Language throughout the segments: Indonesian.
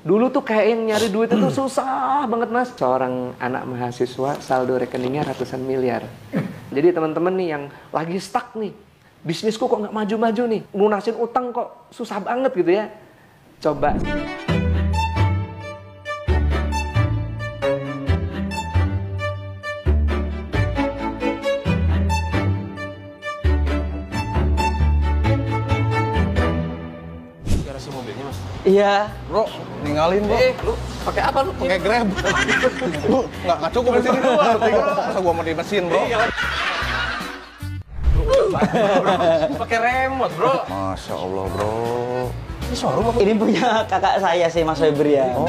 Dulu tuh kayak yang nyari duit itu susah banget mas. Seorang anak mahasiswa saldo rekeningnya ratusan miliar. Jadi teman-teman nih yang lagi stuck nih, bisnisku kok nggak maju-maju nih, lunasin utang kok susah banget gitu ya. Coba. Garasi mobilnya mas? Iya. Bro, ninggalin bro. Lu pakai apa lu? Pakai Grab. Lu nggak cukup di sini doang. Masa gua mau di mesin bro? Pakai remote bro. Masya Allah bro. Ini showroom apa? Ini punya kakak saya sih, Mas Febri ya. Oh.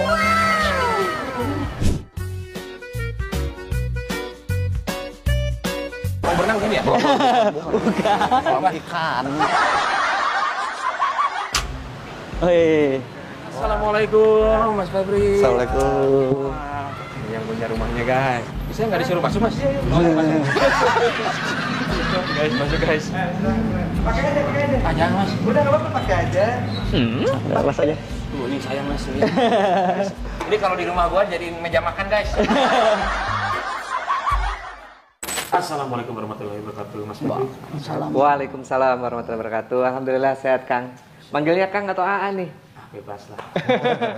Mau berenang gini ya? Bukan. Kolam ikan. Wih. Assalamualaikum Mas Febri. Assalamualaikum. Ini yang punya rumahnya guys. Bisa nggak disuruh masuk mas? Guys, masuk guys. Pakai aja. Ah jangan mas. Udah nggak apa-apa pakai aja. Mas aja. Tuh ini sayang mas ini. Guys, ini kalau di rumah gua jadi meja makan guys. Assalamualaikum warahmatullahi wabarakatuh Mas Febri. Waalaikumsalam warahmatullahi wabarakatuh. Alhamdulillah sehat Kang. Manggilnya Kang atau AA nih? Bebas lah.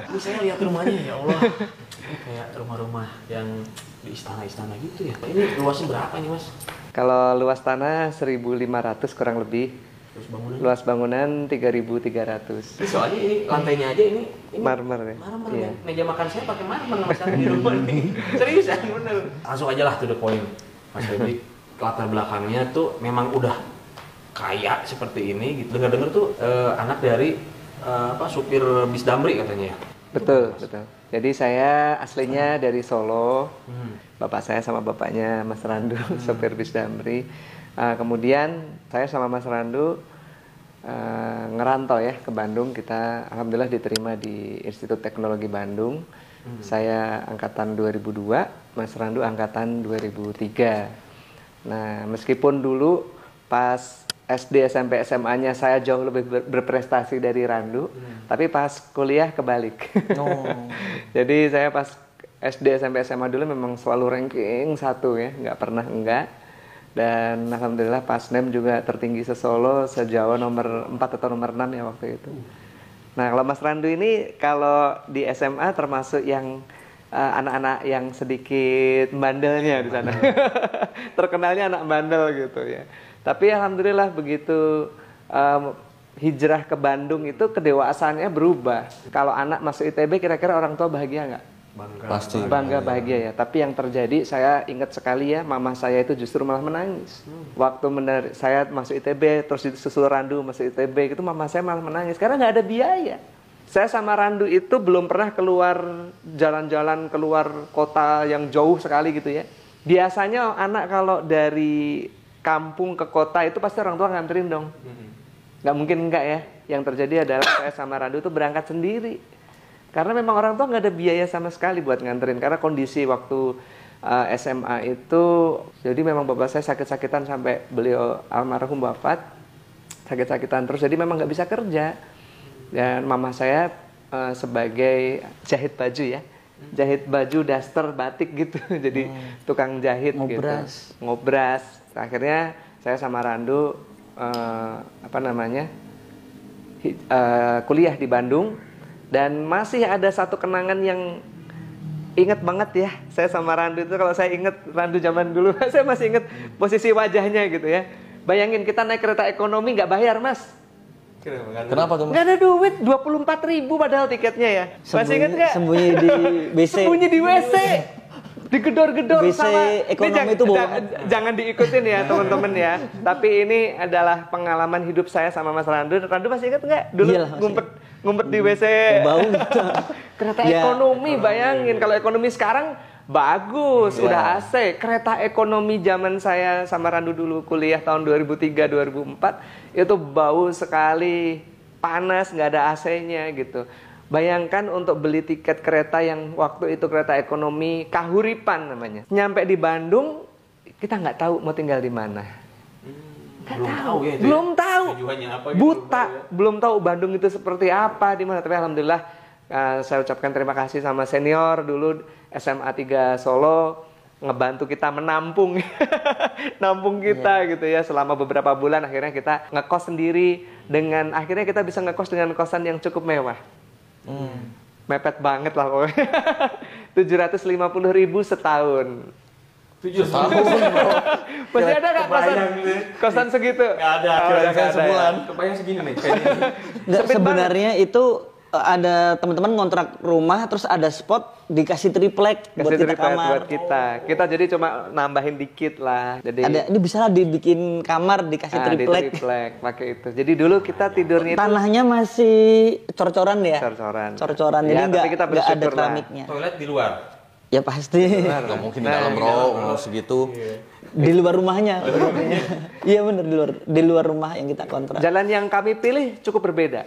Ini saya lihat rumahnya ya Allah. Ini kayak rumah-rumah yang di istana-istana gitu ya. Ini luasnya berapa nih mas? Kalau luas tanah 1.500 kurang lebih. Terus bangunan? Luas bangunan 3.300. Ini soalnya ini lantainya aja ini Marmer ya? Marmer. Iya. Meja makan saya pakai marmer mas di rumah ini. Serius ya bener. Langsung aja lah to the point. Mas Febri, latar belakangnya tuh memang udah kaya seperti ini gitu. Dengar-dengar tuh anak dari supir bis Damri katanya ya. Betul, betul. Jadi saya aslinya dari Solo. Bapak saya sama bapaknya Mas Randu, sopir bis Damri. Kemudian saya sama Mas Randu ngerantau ya ke Bandung. Kita alhamdulillah diterima di Institut Teknologi Bandung. Saya angkatan 2002, Mas Randu angkatan 2003. Nah, meskipun dulu pas SD, SMP, SMA-nya saya jauh lebih berprestasi dari Randu, tapi pas kuliah kebalik. Jadi saya pas SD, SMP, SMA dulu memang selalu ranking 1 ya, nggak pernah enggak. Dan alhamdulillah pas NEM juga tertinggi se-Solo, se-Jawa nomor 4 atau nomor 6 ya waktu itu. Nah kalau Mas Randu ini kalau di SMA termasuk yang anak-anak yang sedikit bandelnya di sana. Terkenalnya anak bandel gitu ya. Tapi alhamdulillah begitu hijrah ke Bandung itu kedewasaannya berubah. Kalau anak masuk ITB kira-kira orang tua bahagia nggak? Bangga. Pasti. Bangga bahagia ya. Tapi yang terjadi saya ingat sekali ya, mama saya itu justru malah menangis. Waktu saya masuk ITB terus disusul Randu masuk ITB itu mama saya malah menangis karena nggak ada biaya. Saya sama Randu itu belum pernah keluar jalan-jalan keluar kota yang jauh sekali gitu ya. Biasanya anak kalau dari kampung ke kota itu pasti orang tua nganterin dong. Nggak mungkin enggak ya. Yang terjadi adalah saya sama Randu itu berangkat sendiri. Karena memang orang tua nggak ada biaya sama sekali buat nganterin. Karena kondisi waktu SMA itu, jadi memang bapak saya sakit-sakitan sampai beliau almarhum wafat. Sakit-sakitan terus, jadi memang nggak bisa kerja. Dan mama saya sebagai jahit baju ya. Jahit baju, daster, batik gitu. Jadi tukang jahit Ngobras. gitu. Ngobras. Akhirnya saya sama Randu kuliah di Bandung dan masih ada satu kenangan yang inget banget ya. Saya sama Randu itu kalau saya inget Randu zaman dulu saya masih inget posisi wajahnya gitu ya. Bayangin kita naik kereta ekonomi nggak bayar mas. Kenapa tuh mas? Nggak ada duit, 24.000 padahal tiketnya ya. Masih inget nggak? Sembunyi di WC. Sembunyi di WC. Digedor-gedor WC sama ekonomi itu bohong. jangan diikutin ya teman-teman ya. Tapi ini adalah pengalaman hidup saya sama Mas Randu. Randu masih ingat nggak? Dulu Iyalah, ngumpet di WC. Bau. Kereta Ya. ekonomi, bayangin kalau ekonomi sekarang bagus, Ya. udah AC. Kereta ekonomi zaman saya sama Randu dulu kuliah tahun 2003 2004 itu bau sekali, panas, nggak ada AC-nya gitu. Bayangkan untuk beli tiket kereta yang waktu itu kereta ekonomi Kahuripan namanya. Nyampe di Bandung, kita nggak tahu mau tinggal di mana. Belum tahu ya itu Belum ya? tahu. Tujuannya apa gitu, Buta. belum tahu ya? Belum tahu Bandung itu seperti apa, di mana. Tapi alhamdulillah Saya ucapkan terima kasih sama senior dulu SMA 3 Solo ngebantu kita menampung nampung kita gitu ya selama beberapa bulan. Akhirnya kita ngekos sendiri akhirnya kita bisa ngekos dengan kosan yang cukup mewah. Mepet banget lah pokoknya. 750.000 setahun. 7 tahun. Masih ada nggak kosan segitu? Nggak ada. Nggak ada Sebulan. ya. Kebayang segini nih. Kayak ini. Nggak, Sempit sebenarnya itu ada teman-teman ngontrak rumah terus ada spot dikasih triplek buat Kasih kita triplek kamar. buat kita. Kita jadi cuma nambahin dikit lah. Jadi Ini bisa lah dibikin kamar dikasih di triplek. triplek pakai itu. Jadi dulu kita tidurnya itu Tanahnya masih cor-coran ya? cor-coran. Cor-coran, jadi Ya, tapi kita nggak ada bersyukur lah. keramiknya. Toilet di luar. Ya pasti. Nggak mungkin di dalam bro, umur segitu. Di luar rumahnya. Iya bener, di luar rumah yang kita kontrak. Jalan yang kami pilih cukup berbeda.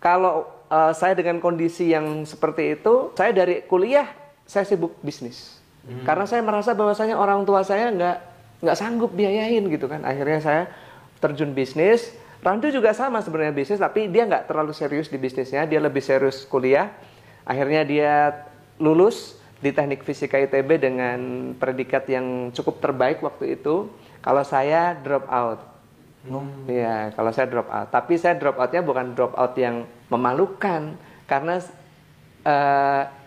Kalau saya dengan kondisi yang seperti itu, saya dari kuliah saya sibuk bisnis. Karena saya merasa bahwasanya orang tua saya nggak sanggup biayain gitu kan. Akhirnya saya terjun bisnis. Randu juga sama sebenarnya bisnis, tapi dia nggak terlalu serius di bisnisnya. Dia lebih serius kuliah. Akhirnya dia lulus di Teknik Fisika ITB dengan predikat yang cukup terbaik waktu itu. Kalau saya drop out. Iya, kalau saya drop out. Tapi saya drop outnya bukan drop out yang memalukan, karena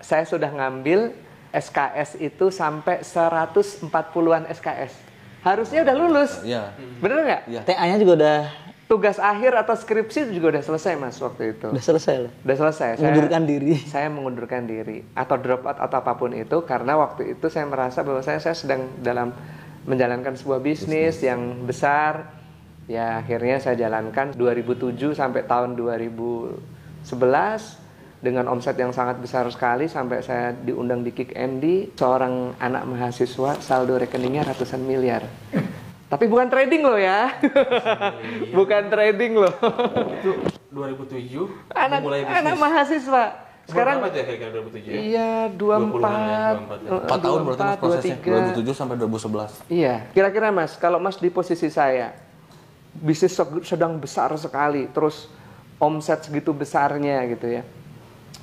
saya sudah ngambil SKS itu sampai 140-an SKS. Harusnya udah lulus. Iya. Bener nggak? Iya. TA-nya juga udah Tugas akhir atau skripsi juga udah selesai Mas waktu itu. selesai loh. Udah selesai. Mengundurkan diri. Saya mengundurkan diri atau drop out atau apapun itu karena waktu itu saya merasa bahwa saya sedang dalam menjalankan sebuah bisnis yang besar. Ya akhirnya saya jalankan 2007 sampai tahun 2011 dengan omset yang sangat besar sekali sampai saya diundang di Kick MD, seorang anak mahasiswa saldo rekeningnya ratusan miliar. Tapi bukan trading loh ya. Bukan trading loh. Itu 2007 Anak mulai bisnis. anak mahasiswa. Sekarang Sekarang berapa itu ya kira-kira 2007 ya? iya 20-an ya, 24 4 tahun berarti mas prosesnya, 23. 2007 sampai 2011. Iya, kira-kira Mas, kalau Mas di posisi saya, bisnis sedang besar sekali, terus omset segitu besarnya gitu ya.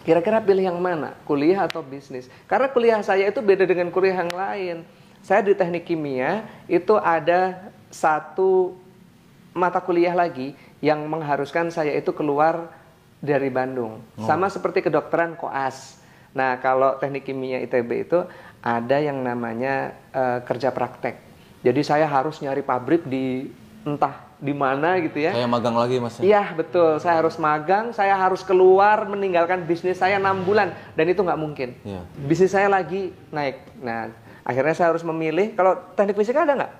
Kira-kira pilih yang mana? Kuliah atau bisnis? Karena kuliah saya itu beda dengan kuliah yang lain. Saya di teknik kimia itu ada satu mata kuliah lagi yang mengharuskan saya itu keluar dari Bandung. Sama seperti kedokteran koas. Nah, kalau teknik kimia ITB itu ada yang namanya kerja praktek. Jadi saya harus nyari pabrik di entah di mana gitu ya. Kayak magang lagi mas. Iya betul, saya harus magang, saya harus keluar meninggalkan bisnis saya 6 bulan dan itu nggak mungkin. Iya. Bisnis saya lagi naik. Nah, akhirnya saya harus memilih. Kalau teknik fisika ada nggak?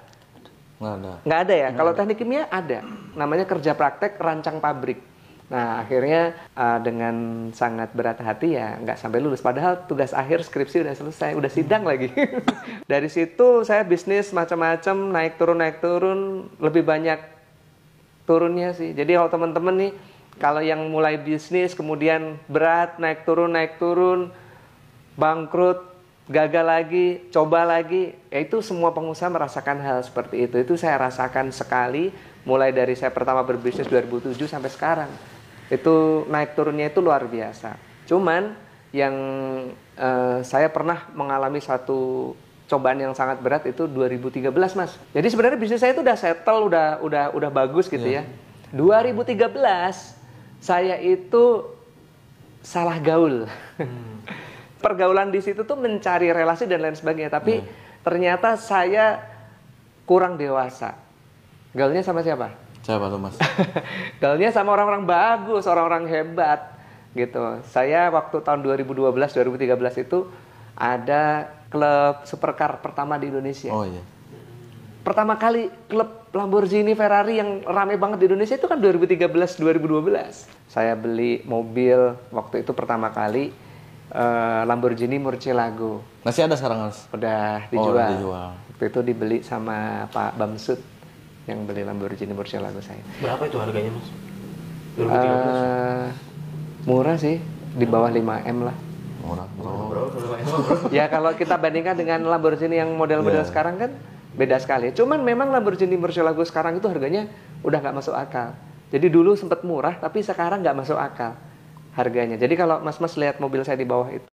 Nggak ada. Nggak ada ya. Kalau teknik kimia ada. Namanya kerja praktek rancang pabrik. Nah, akhirnya dengan sangat berat hati ya nggak sampai lulus. Padahal tugas akhir skripsi udah selesai, udah sidang lagi. Dari situ saya bisnis macam-macam, naik turun, lebih banyak turunnya sih. Jadi kalau teman-teman nih, kalau yang mulai bisnis kemudian berat, naik turun, bangkrut, gagal lagi, coba lagi, ya itu semua pengusaha merasakan hal seperti itu. Itu saya rasakan sekali, mulai dari saya pertama berbisnis 2007 sampai sekarang. Itu naik turunnya itu luar biasa. Cuman yang saya pernah mengalami satu cobaan yang sangat berat itu 2013 Mas. Jadi sebenarnya bisnis saya itu udah settle, udah bagus gitu ya. 2013 saya itu salah gaul. Pergaulan di situ tuh mencari relasi dan lain sebagainya, tapi ternyata saya kurang dewasa. Gaulnya sama siapa? Siapa tuh mas? Gaulnya sama orang-orang bagus, orang-orang hebat gitu. Saya waktu tahun 2012-2013 itu ada klub supercar pertama di Indonesia. Oh iya. Pertama kali klub Lamborghini Ferrari yang ramai banget di Indonesia itu kan 2013-2012. Saya beli mobil waktu itu pertama kali Lamborghini Murcielago. Masih ada sekarang mas? Udah Oh, dijual. udah dijual. Waktu itu dibeli sama Pak Bamsud yang beli Lamborghini Murcielago saya. Berapa itu harganya mas? 2013? Murah sih, di bawah 5M lah. Murah. Ya kalau kita bandingkan dengan Lamborghini yang model-model sekarang kan beda sekali. Cuman memang Lamborghini Murcielago sekarang itu harganya udah nggak masuk akal. Jadi dulu sempat murah tapi sekarang nggak masuk akal. harganya. Jadi kalau mas-mas lihat mobil saya di bawah itu.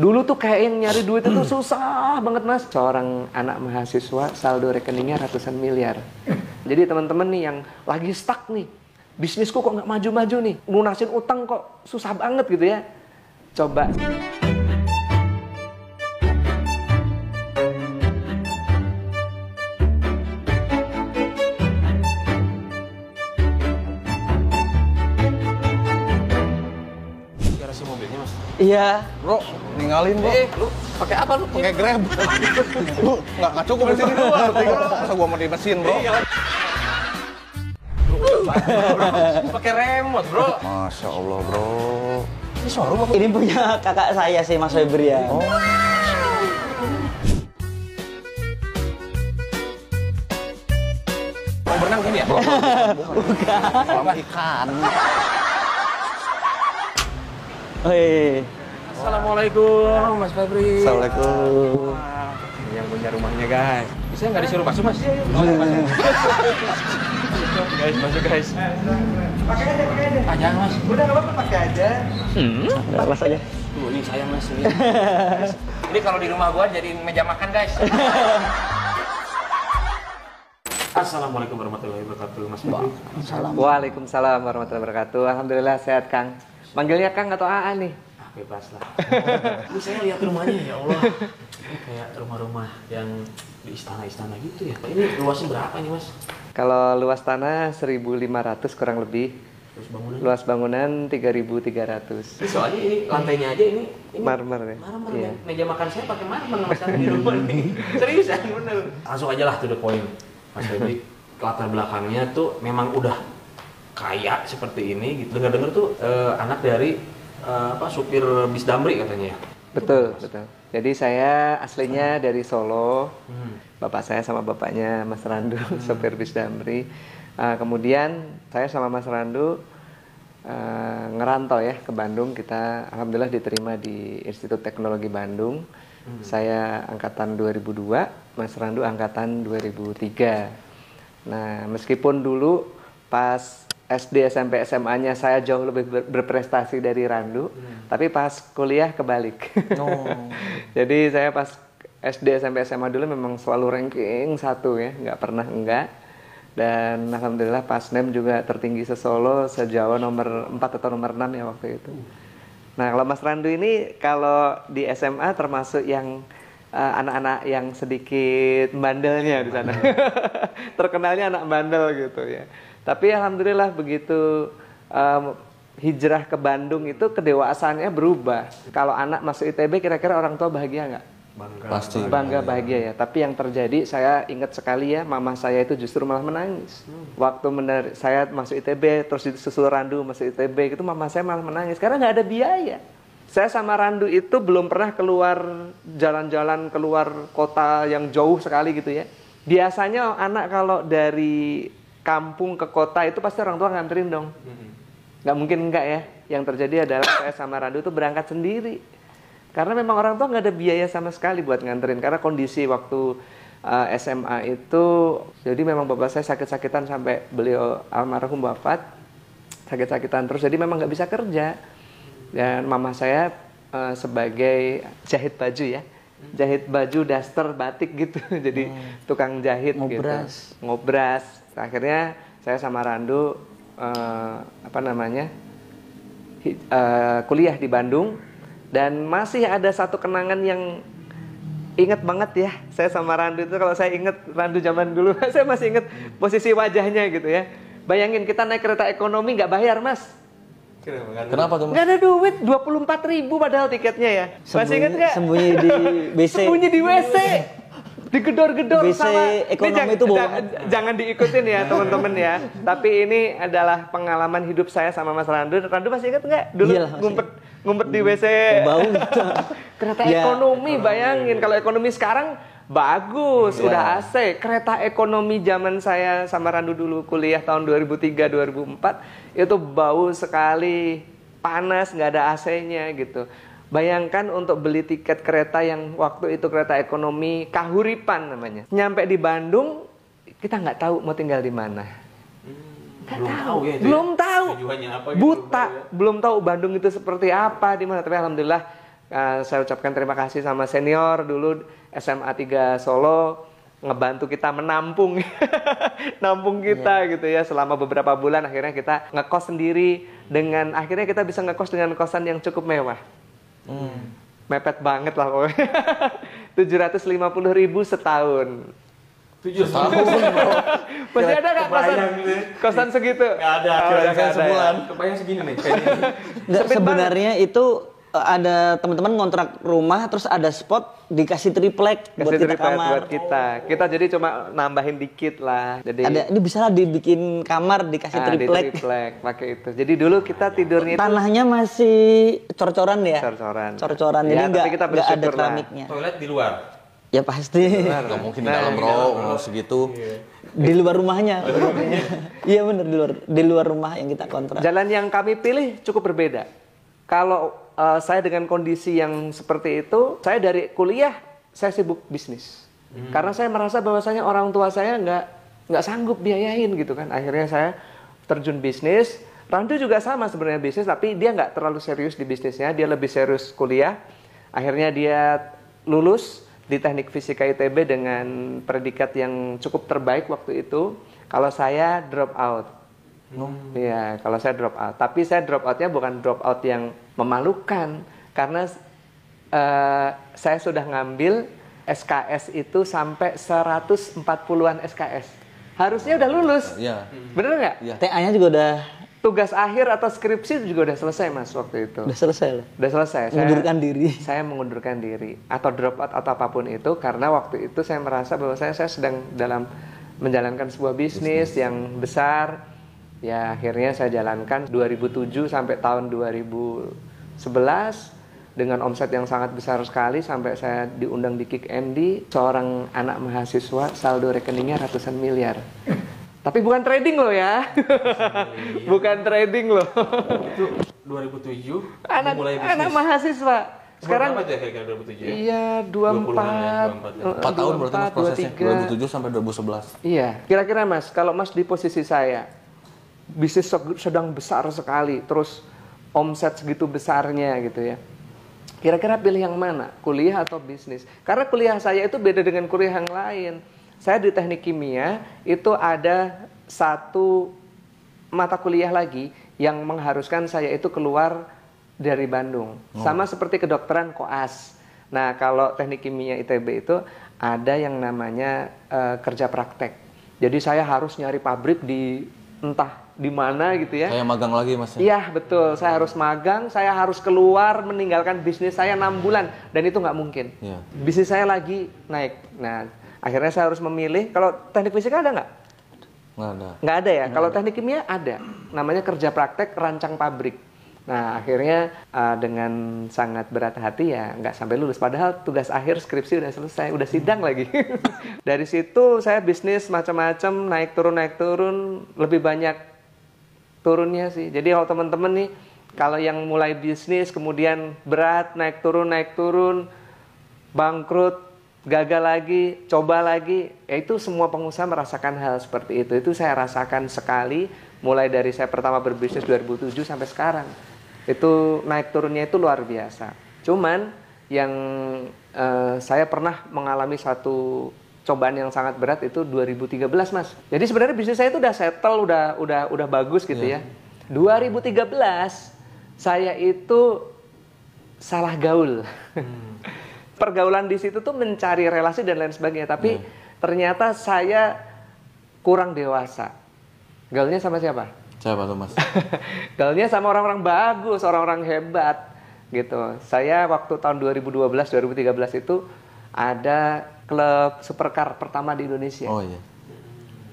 Dulu tuh kayak yang nyari duit itu susah banget mas. Seorang anak mahasiswa saldo rekeningnya ratusan miliar. Jadi teman-teman nih yang lagi stuck nih, bisnisku kok nggak maju-maju nih, lunasin utang kok susah banget gitu ya. Coba. Garasi mobilnya mas. Iya. Bro, ninggalin bro. Lu pakai apa lu? Pakai Grab. Lu nggak cukup di sini doang. Masa gua mau di mesin bro? Pakai remote bro. Masya Allah bro. Ini showroom apa? Ini punya kakak saya sih Mas Febri ya. Oh. Mau berenang gini ya? Bukan. Kolam ikan. Wih. Assalamualaikum Mas Febri. Assalamualaikum. Ini yang punya rumahnya guys. Bisa nggak disuruh masuk mas? Guys, masuk guys. Pakai aja. Ah jangan mas. Udah nggak apa-apa, pakai aja. Kelas aja. Tuh ini sayang mas ini. Guys, ini kalau di rumah gua jadi meja makan guys. Assalamualaikum warahmatullahi wabarakatuh Mas Febri. Waalaikumsalam warahmatullahi wabarakatuh. Alhamdulillah sehat Kang. Manggilnya Kang atau AA nih? Bebas lah. Ini saya lihat rumahnya ya Allah. Ini kayak rumah-rumah yang di istana-istana gitu ya. Ini luasnya berapa nih mas? Kalau luas tanah 1.500 kurang lebih. Terus bangunan? Luas bangunan 3.300. Soalnya ini lantainya aja ini Marmer ya? marmer. Iya. Meja makan saya pakai marmer mas di rumah nih. Serius ya bener. Langsung aja lah to the point. Mas Febri, latar belakangnya tuh memang udah kaya seperti ini gitu. Dengar-dengar tuh anak dari supir bis Damri katanya ya. Betul. Jadi saya aslinya dari Solo. Bapak saya sama bapaknya Mas Randu, sopir bis Damri. Kemudian saya sama Mas Randu ngerantau ya ke Bandung. Kita alhamdulillah diterima di Institut Teknologi Bandung. Saya angkatan 2002, Mas Randu angkatan 2003. Nah, meskipun dulu pas SD, SMP, SMA-nya saya jauh lebih berprestasi dari Randu, tapi pas kuliah kebalik. Jadi saya pas SD, SMP, SMA dulu memang selalu ranking 1 ya, nggak pernah enggak. Dan alhamdulillah pas NEM juga tertinggi se-Solo, se-Jawa nomor 4 atau nomor 6 ya waktu itu. Nah kalau Mas Randu ini kalau di SMA termasuk yang anak-anak yang sedikit bandelnya di sana. Terkenalnya anak bandel gitu ya. Tapi alhamdulillah begitu hijrah ke Bandung itu kedewasaannya berubah. Kalau anak masuk ITB kira-kira orang tua bahagia nggak? Bangga. Pasti. Bangga bahagia ya. Tapi yang terjadi saya ingat sekali ya, mama saya itu justru malah menangis. Waktu saya masuk ITB terus disusul Randu masuk ITB itu mama saya malah menangis karena nggak ada biaya. Saya sama Randu itu belum pernah keluar jalan-jalan keluar kota yang jauh sekali gitu ya. Biasanya anak kalau dari kampung ke kota itu pasti orang tua nganterin dong. Nggak mungkin enggak ya. Yang terjadi adalah saya sama Randu itu berangkat sendiri. Karena memang orang tua nggak ada biaya sama sekali buat nganterin. Karena kondisi waktu SMA itu, jadi memang bapak saya sakit-sakitan sampai beliau almarhum wafat. Sakit-sakitan terus, jadi memang nggak bisa kerja. Dan mama saya sebagai jahit baju ya. Jahit baju, daster, batik gitu. Jadi tukang jahit Ngobras. gitu. Ngobras. Akhirnya saya sama Randu kuliah di Bandung dan masih ada satu kenangan yang inget banget ya. Saya sama Randu itu kalau saya inget Randu zaman dulu saya masih inget posisi wajahnya gitu ya. Bayangin kita naik kereta ekonomi nggak bayar mas. Kenapa tuh? Nggak ada duit, 24.000 padahal tiketnya ya. Masih inget nggak? Sembunyi di WC. Sembunyi di WC. Digedor-gedor WC sama ekonomi itu jangan diikutin ya teman-teman ya. Tapi ini adalah pengalaman hidup saya sama Mas Randu. Randu masih ingat nggak? Dulu Iyalah, ngumpet di WC. Bau. Kereta Ya. ekonomi, bayangin kalau ekonomi sekarang bagus, Iya. udah AC. Kereta ekonomi zaman saya sama Randu dulu kuliah tahun 2003-2004 itu bau sekali, panas, nggak ada AC-nya gitu. Bayangkan untuk beli tiket kereta yang waktu itu kereta ekonomi Kahuripan namanya. Nyampe di Bandung, kita nggak tahu mau tinggal di mana. Belum tahu ya itu. Belum tahu. Tujuannya apa gitu, Buta, belum tahu ya. belum tahu Bandung itu seperti apa, di mana. Tapi alhamdulillah saya ucapkan terima kasih sama senior dulu SMA 3 Solo ngebantu kita menampung nampung kita gitu ya selama beberapa bulan. Akhirnya kita ngekos sendiri dengan akhirnya kita bisa ngekos dengan kosan yang cukup mewah. Mepet banget lah pokoknya. 750.000 setahun. 7 tahun. Masih ada nggak kosan, Kebayang gitu. kosan segitu? Nggak ada. Oh, udah nggak ada sebulan. ya. Kebayang segini nih. Kayak ini. Nggak, Sempit sebenarnya itu ada teman-teman ngontrak rumah terus ada spot dikasih triplek buat Kasih kita triplek kamar. buat kita. Kita jadi cuma nambahin dikit lah. Jadi Ini bisa lah dibikin kamar dikasih di triplek. triplek pakai itu. Jadi dulu kita tidurnya itu Tanahnya masih cor-coran ya? cor-coran. Cor-coran, jadi Ya, tapi kita nggak ada bersyukur lah. keramiknya. Toilet di luar. Ya pasti. Nggak mungkin di dalam bro, umur segitu. Di luar rumahnya. Iya bener, di luar rumah yang kita kontrak. Jalan yang kami pilih cukup berbeda. Kalau saya dengan kondisi yang seperti itu, saya dari kuliah saya sibuk bisnis. Karena saya merasa bahwasanya orang tua saya nggak sanggup biayain gitu kan. Akhirnya saya terjun bisnis. Randu juga sama sebenarnya bisnis, tapi dia nggak terlalu serius di bisnisnya. Dia lebih serius kuliah. Akhirnya dia lulus di Teknik Fisika ITB dengan predikat yang cukup terbaik waktu itu. Kalau saya drop out. Iya, kalau saya drop out. Tapi saya drop outnya bukan drop out yang memalukan, karena saya sudah ngambil SKS itu sampai 140-an SKS. Harusnya udah lulus. Iya. Bener nggak? Iya. TA-nya juga udah Tugas akhir atau skripsi juga udah selesai Mas waktu itu. udah selesai loh. Udah selesai. Mengundurkan diri. Saya mengundurkan diri atau drop out atau apapun itu karena waktu itu saya merasa bahwa saya sedang dalam menjalankan sebuah bisnis yang besar. Ya akhirnya saya jalankan 2007 sampai tahun 2011 dengan omset yang sangat besar sekali sampai saya diundang di Kick MD, seorang anak mahasiswa saldo rekeningnya ratusan miliar. Tapi bukan trading loh ya. Bukan trading loh. Itu 2007 Anak mulai bisnis. anak mahasiswa. Sekarang Sekarang berapa itu ya kira-kira 2007 ya? iya 20-an ya, 24 4 tahun berarti mas prosesnya, 23. 2007 sampai 2011. Iya, kira-kira Mas, kalau Mas di posisi saya, bisnis sedang besar sekali, terus omset segitu besarnya gitu ya. Kira-kira pilih yang mana? Kuliah atau bisnis? Karena kuliah saya itu beda dengan kuliah yang lain. Saya di teknik kimia, itu ada satu mata kuliah lagi yang mengharuskan saya itu keluar dari Bandung. Sama seperti kedokteran koas. Nah, kalau teknik kimia ITB itu ada yang namanya kerja praktek. Jadi saya harus nyari pabrik di entah di mana gitu ya. Kayak magang lagi mas. Iya betul, saya harus magang, saya harus keluar meninggalkan bisnis saya 6 bulan dan itu nggak mungkin. Iya. Bisnis saya lagi naik. Nah, akhirnya saya harus memilih. Kalau teknik fisika ada nggak? Nggak ada. Nggak ada ya. Kalau teknik kimia ada. Namanya kerja praktek rancang pabrik. Nah, akhirnya dengan sangat berat hati ya nggak sampai lulus. Padahal tugas akhir skripsi udah selesai, udah sidang lagi. Dari situ saya bisnis macam-macam, naik turun, lebih banyak turunnya sih. Jadi kalau teman-teman nih, kalau yang mulai bisnis kemudian berat, naik turun, bangkrut, gagal lagi, coba lagi, ya itu semua pengusaha merasakan hal seperti itu. Itu saya rasakan sekali, mulai dari saya pertama berbisnis 2007 sampai sekarang. Itu naik turunnya itu luar biasa. Cuman yang saya pernah mengalami satu cobaan yang sangat berat itu 2013 Mas. Jadi sebenarnya bisnis saya itu udah settle, udah bagus gitu ya. 2013 saya itu salah gaul. Pergaulan di situ tuh mencari relasi dan lain sebagainya, tapi ternyata saya kurang dewasa. Gaulnya sama siapa? Siapa tuh mas? Gaulnya sama orang-orang bagus, orang-orang hebat gitu. Saya waktu tahun 2012-2013 itu ada klub supercar pertama di Indonesia. Oh iya.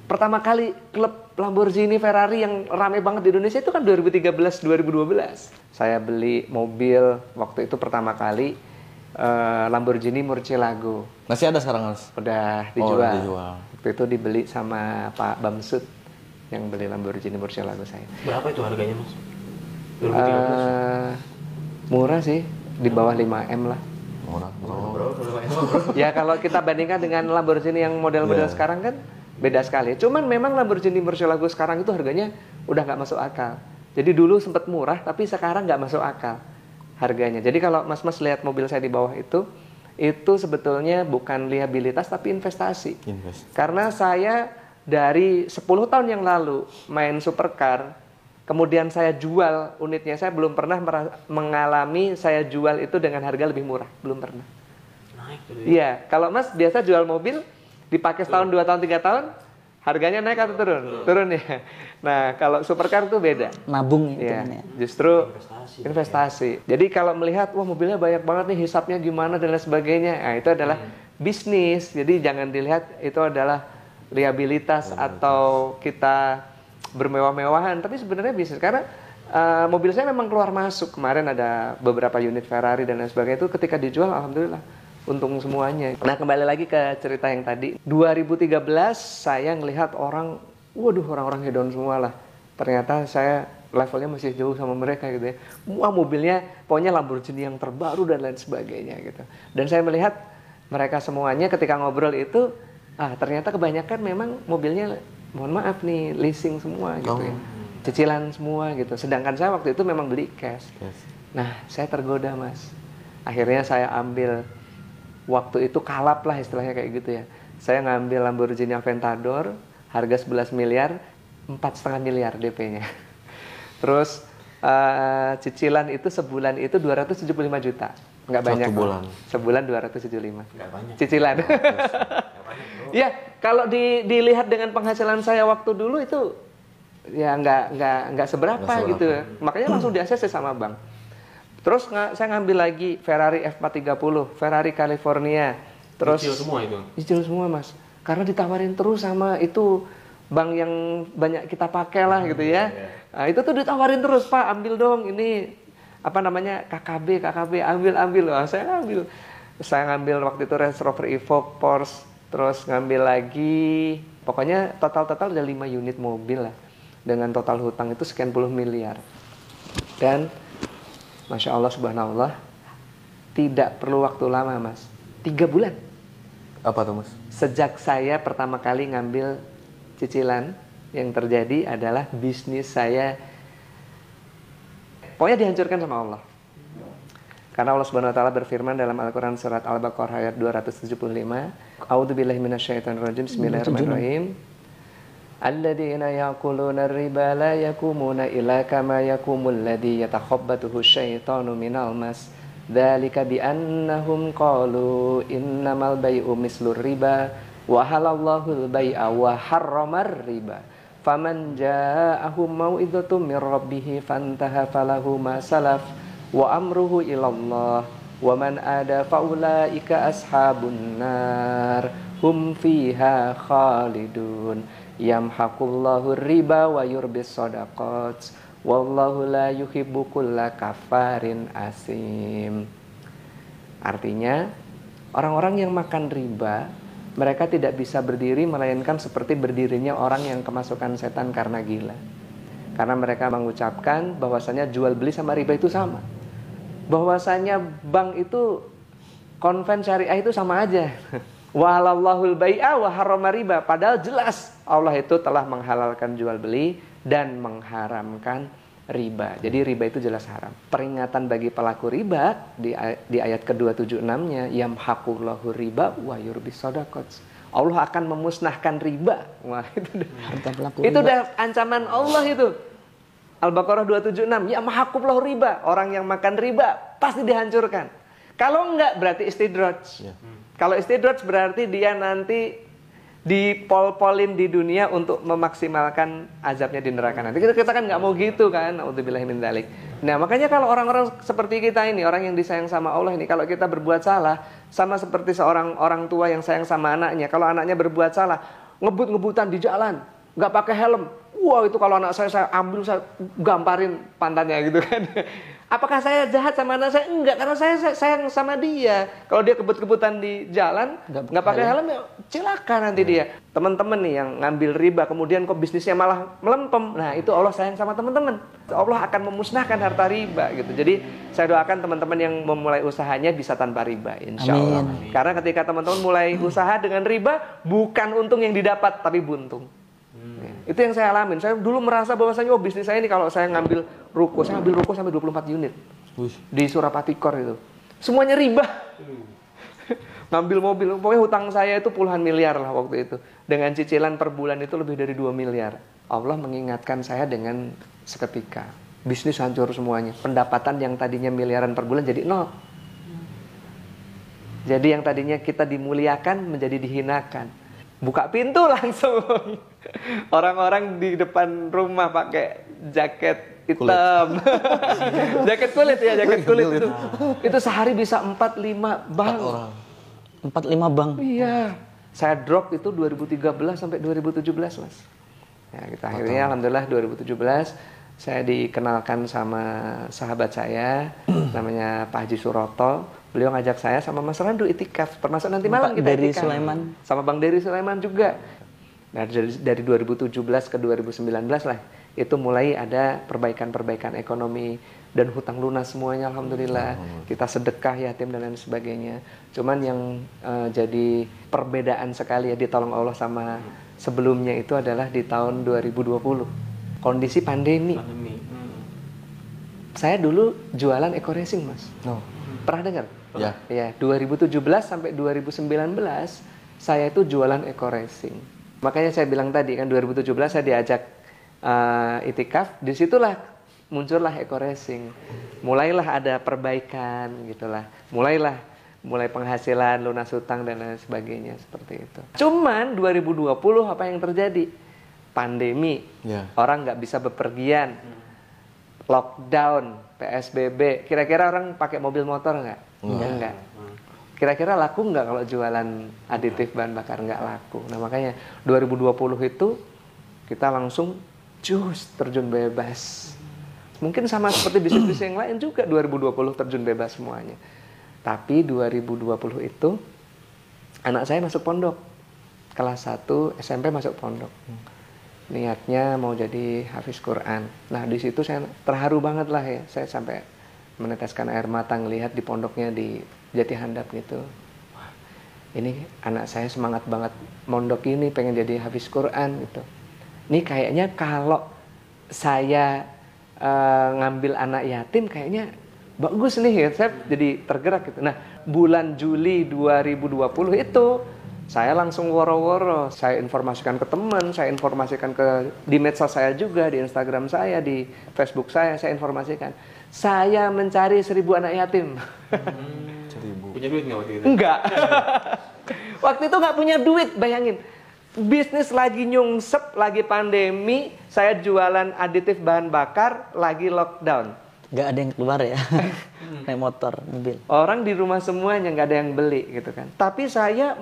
Pertama kali klub Lamborghini Ferrari yang ramai banget di Indonesia itu kan 2013-2012. Saya beli mobil waktu itu pertama kali Lamborghini Murcielago. Masih ada sekarang, Mas? Udah Oh, dijual. dijual. Waktu itu dibeli sama Pak Bamsud yang beli Lamborghini Murcielago saya. Berapa itu harganya, Mas? 2013. Murah sih, di bawah 5M lah. Murah. Ya kalau kita bandingkan dengan Lamborghini yang model-model sekarang kan beda sekali. Cuman memang Lamborghini Murcielago sekarang itu harganya udah nggak masuk akal. Jadi dulu sempat murah, tapi sekarang nggak masuk akal harganya. Jadi kalau mas-mas lihat mobil saya di bawah itu sebetulnya bukan liabilitas tapi investasi. Karena saya dari 10 tahun yang lalu main supercar, kemudian saya jual unitnya, saya belum pernah mengalami saya jual itu dengan harga lebih murah, belum pernah. Naik tuh. Iya, kalau Mas biasa jual mobil dipakai setahun, 2 tahun, 3 tahun, harganya naik atau turun? Turun ya. Nah, kalau supercar itu beda. Nabung itu Iya, kan ya. justru investasi. Jadi kalau melihat wah mobilnya banyak banget nih, hisapnya gimana dan lain sebagainya, nah itu adalah bisnis. Jadi jangan dilihat itu adalah liabilitas atau kita bermewah-mewahan, tapi sebenarnya bisnis. Karena mobil saya memang keluar masuk. Kemarin ada beberapa unit Ferrari dan lain sebagainya, itu ketika dijual alhamdulillah untung semuanya. Nah, kembali lagi ke cerita yang tadi. 2013 saya ngelihat orang, waduh, orang-orang hedon semua lah. Ternyata saya levelnya masih jauh sama mereka gitu ya. Wah, mobilnya pokoknya Lamborghini yang terbaru dan lain sebagainya gitu. Dan saya melihat mereka semuanya ketika ngobrol itu, ternyata kebanyakan memang mobilnya, mohon maaf nih, leasing semua gitu ya. Cicilan semua gitu. Sedangkan saya waktu itu memang beli cash. Nah, saya tergoda, Mas. Akhirnya saya ambil, waktu itu kalap lah istilahnya kayak gitu ya. Saya ngambil Lamborghini Aventador, harga 11 miliar, 4,5 miliar DP-nya. Terus cicilan itu sebulan itu 275 juta. Nggak banyak. Bulan. Sebulan 275. Nggak banyak. Cicilan. Ya, kalau dilihat dengan penghasilan saya waktu dulu itu ya nggak seberapa gitu. Makanya langsung di ACC sama bank. Terus saya ngambil lagi Ferrari F430, Ferrari California. Terus Cicil semua itu. Cicil semua, Mas. Karena ditawarin terus sama itu bank yang banyak kita pakai lah gitu ya. Nah, itu tuh ditawarin terus, Pak, ambil dong ini apa namanya KKB, ambil. Wah, saya ngambil. Saya ngambil waktu itu Range Rover Evoque, Porsche, terus ngambil lagi, pokoknya total ada 5 unit mobil lah. Dengan total hutang itu sekian puluh miliar. Dan Masya Allah subhanallah, tidak perlu waktu lama, Mas. 3 bulan. Apa tuh, Mas? Sejak saya pertama kali ngambil cicilan, yang terjadi adalah bisnis saya pokoknya dihancurkan sama Allah. Karena Allah Subhanahu wa taala berfirman dalam Al-Qur'an surat Al-Baqarah ayat 275, A'udzubillahi minasyaitonirrajim. Bismillahirrahmanirrahim. Alladzina ya'kuluna ar-riba la yakumuna illa kama yakumul ladzi yatakhabbathu asyaitanu minal mas. Dzalika bi annahum qalu innamal bai'u mislur riba wa halallahu al-bai'a wa harramar riba. Faman ja'ahu mau'idhatum mir rabbih fantaha falahu ma salaf wa amruhu ilallah wa man ada faulaika ashabun nar hum fiha khalidun yamhaqullahu riba wa yurbis shadaqat wallahu la yuhibbu kulla kafarin asim. Artinya, orang-orang yang makan riba, mereka tidak bisa berdiri melainkan seperti berdirinya orang yang kemasukan setan karena gila. Karena mereka mengucapkan bahwasanya jual beli sama riba itu sama. Bahwasanya bank itu, konven syariah itu sama aja. Wa halallahul bai'a wa harrama riba. Padahal jelas Allah itu telah menghalalkan jual beli dan mengharamkan riba. Jadi riba itu jelas haram. Peringatan bagi pelaku riba di ayat ke-276-nya, yamhaqullahu riba wa yurbis shadaqat. Allah akan memusnahkan riba. Wah, itu udah ancaman Allah itu. Al-Baqarah 276, yamhaqullahu riba. Orang yang makan riba pasti dihancurkan. Kalau enggak berarti istidraj. Kalau istidraj berarti dia nanti dipol-polin di dunia untuk memaksimalkan azabnya di neraka nanti. Kita kan nggak mau gitu kan. Auzubillahi min dzalik. Nah, makanya kalau orang-orang seperti kita ini, orang yang disayang sama Allah ini, kalau kita berbuat salah, sama seperti seorang orang tua yang sayang sama anaknya. Kalau anaknya berbuat salah, ngebut-ngebutan di jalan, nggak pakai helm, wah itu kalau anak saya ambil, saya gamparin pantatnya gitu kan. Apakah saya jahat sama anak saya? Enggak, karena saya sayang sama dia. Kalau dia kebut-kebutan di jalan, nggak pakai helm, ya celaka nanti dia. Teman-teman nih yang ngambil riba, kemudian kok bisnisnya malah melempem. Nah itu Allah sayang sama teman-teman. Allah akan memusnahkan harta riba gitu. Jadi saya doakan teman-teman yang memulai usahanya bisa tanpa riba, insya Allah. Amin. Karena ketika teman-teman mulai usaha dengan riba, bukan untung yang didapat, tapi buntung. Itu yang saya alamin. Saya dulu merasa bahwasanya bisnis saya ini kalau saya ngambil ruko, saya ambil ruko sampai 24 unit. Di Surapati Core itu. Semuanya riba. Ngambil mobil, pokoknya hutang saya itu puluhan miliar lah waktu itu. Dengan cicilan per bulan itu lebih dari 2 miliar. Allah mengingatkan saya dengan seketika. Bisnis hancur semuanya. Pendapatan yang tadinya miliaran per bulan jadi 0. Jadi yang tadinya kita dimuliakan menjadi dihinakan. Buka pintu langsung. Orang-orang di depan rumah pakai jaket hitam. Jaket kulit ya, jaket kulit itu. Itu sehari bisa 4-5 bang. 4-5 bang. Iya. Saya drop itu 2013 sampai 2017, Mas. Ya, kita akhirnya alhamdulillah 2017 saya dikenalkan sama sahabat saya namanya Pak Haji Suroto. Beliau ngajak saya sama Mas Randu itikaf, termasuk nanti malam kita Dery itikaf. Sulaiman. Sama Bang Dery Sulaiman juga. Nah, dari 2017 ke 2019 lah, itu mulai ada perbaikan-perbaikan ekonomi dan hutang lunas semuanya alhamdulillah. Kita sedekah yatim dan lain sebagainya. Cuman yang jadi perbedaan sekali ya ditolong Allah sama sebelumnya itu adalah di tahun 2020. Kondisi pandemi. Saya dulu jualan eco racing, Mas. Pernah dengar? Ya. Ya, 2017 sampai 2019 saya itu jualan eco racing. Makanya saya bilang tadi kan 2017 saya diajak itikaf, disitulah muncullah eco racing. Mulailah ada perbaikan gitulah. Mulai penghasilan, lunas hutang dan lain sebagainya seperti itu. Cuman 2020 apa yang terjadi? Pandemi. Ya. Orang nggak bisa bepergian. Lockdown, PSBB. Kira-kira orang pakai mobil motor nggak? Enggak. Kira-kira laku nggak kalau jualan aditif bahan bakar? Nggak laku. Nah makanya 2020 itu kita langsung terjun bebas. Mungkin sama seperti bisnis-bisnis yang lain juga 2020 terjun bebas semuanya. Tapi 2020 itu anak saya masuk pondok. Kelas 1 SMP masuk pondok. Niatnya mau jadi hafiz Quran. Nah di situ saya terharu banget lah ya. Saya sampai meneteskan air mata ngelihat di pondoknya di Jati Handap gitu. Wah, ini anak saya semangat banget mondok ini, pengen jadi hafiz Quran gitu. Ini kayaknya kalau saya ngambil anak yatim kayaknya bagus nih ya. Saya jadi tergerak gitu. Nah bulan Juli 2020 itu saya langsung woro-woro, saya informasikan ke teman, saya informasikan di medsos saya juga, di Instagram saya, di Facebook saya informasikan. Saya mencari 1.000 anak yatim. 1.000. Punya duit nggak waktu itu? Enggak. Waktu itu nggak punya duit, bayangin. Bisnis lagi nyungsep, lagi pandemi, saya jualan aditif bahan bakar, lagi lockdown. Nggak ada yang keluar ya. Naik motor, mobil. Orang di rumah semuanya nggak ada yang beli gitu kan. Tapi saya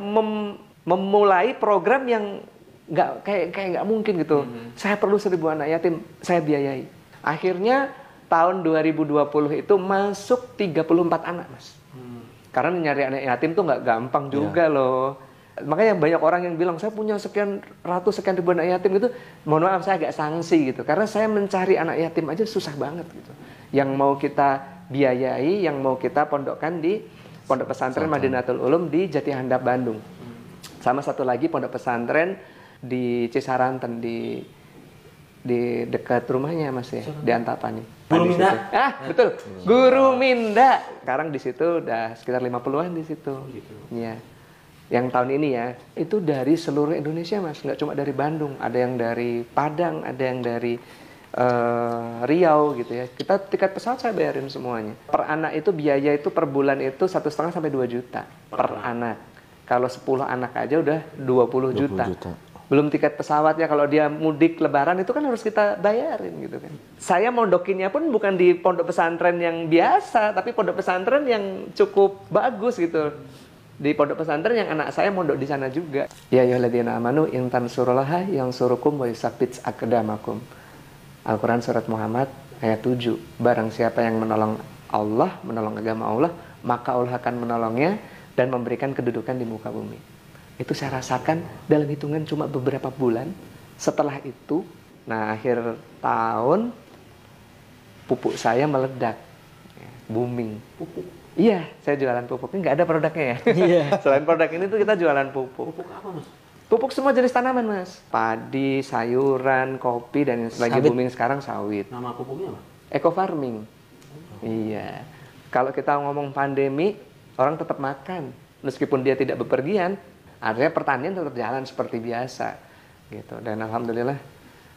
memulai program yang kayak nggak mungkin gitu. Saya perlu 1.000 anak yatim, saya biayai. Akhirnya tahun 2020 itu masuk 34 anak, Mas. Karena nyari anak yatim tuh nggak gampang juga loh. Makanya banyak orang yang bilang saya punya sekian ribu anak yatim gitu. Mohon maaf saya agak sanksi gitu. Karena saya mencari anak yatim aja susah banget gitu. Yang mau kita biayai, yang mau kita pondokkan di Pondok Pesantren Madinatul Ulum di Jati Handap Bandung. Sama satu lagi pondok pesantren di Cisaranten di dekat rumahnya Mas ya, di Antapani. Guru Minda. Betul. Guru Minda. Sekarang di situ udah sekitar 50-an di situ. Gitu. Iya. Yang tahun ini ya, itu dari seluruh Indonesia Mas, nggak cuma dari Bandung, ada yang dari Padang, ada yang dari Riau gitu ya. Kita tiket pesawat saya bayarin semuanya. Per anak itu biaya itu per bulan itu 1,5 sampai 2 juta per anak. Kalau 10 anak aja udah 20 juta. Belum tiket pesawatnya, kalau dia mudik lebaran itu kan harus kita bayarin gitu kan. Saya mondokinnya pun bukan di pondok pesantren yang biasa, tapi pondok pesantren yang cukup bagus gitu. di pondok pesantren yang anak saya mondok di sana juga. Ya ayyuhalladzina amanu in tansurullaha yansurukum wa yusabbit aqdamakum. Al-Qur'an surat Muhammad ayat 7. Barang siapa yang menolong Allah, menolong agama Allah, maka Allah akan menolongnya dan memberikan kedudukan di muka bumi. Itu saya rasakan dalam hitungan cuma beberapa bulan. Setelah itu, nah akhir tahun pupuk saya meledak, booming. Pupuk. Iya, saya jualan pupuk. Ini nggak ada produknya ya. Iya. Selain produk ini tuh kita jualan pupuk. Pupuk apa, Mas? Pupuk semua jenis tanaman, Mas. Padi, sayuran, kopi, dan yang lagi Sawit. booming sekarang sawit. Nama pupuknya apa? Eco farming. Iya. Kalau kita ngomong pandemi, orang tetap makan. Meskipun dia tidak bepergian, artinya pertanian tetap jalan seperti biasa. Gitu. Dan alhamdulillah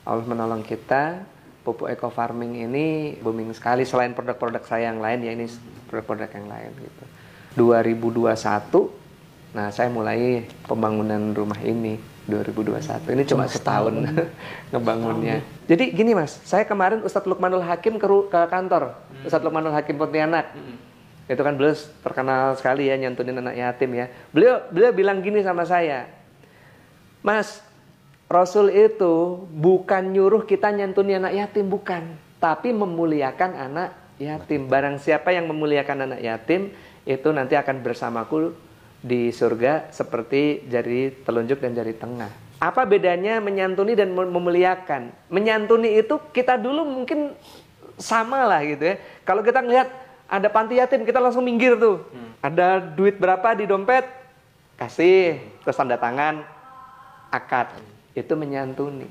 Allah menolong kita. Pupuk eco farming ini booming sekali. Selain produk-produk saya yang lain, ya ini produk-produk yang lain gitu. 2021, nah saya mulai pembangunan rumah ini 2021. Ini cuma setahun ngebangunnya. Jadi gini Mas, saya kemarin Ustadz Lukmanul Hakim ke kantor. Ustadz Lukmanul Hakim Pontianak. Itu kan beliau terkenal sekali ya nyantunin anak yatim ya. Beliau bilang gini sama saya, Mas, Rasul itu bukan nyuruh kita nyantuni anak yatim, bukan. Tapi memuliakan anak yatim. Barang siapa yang memuliakan anak yatim, itu nanti akan bersamaku di surga seperti jari telunjuk dan jari tengah. Apa bedanya menyantuni dan memuliakan? Menyantuni itu kita dulu mungkin sama lah gitu ya. Kalau kita ngelihat ada panti yatim, kita langsung minggir tuh. Ada duit berapa di dompet, kasih, terus tanda tangan, akad. Itu menyantuni.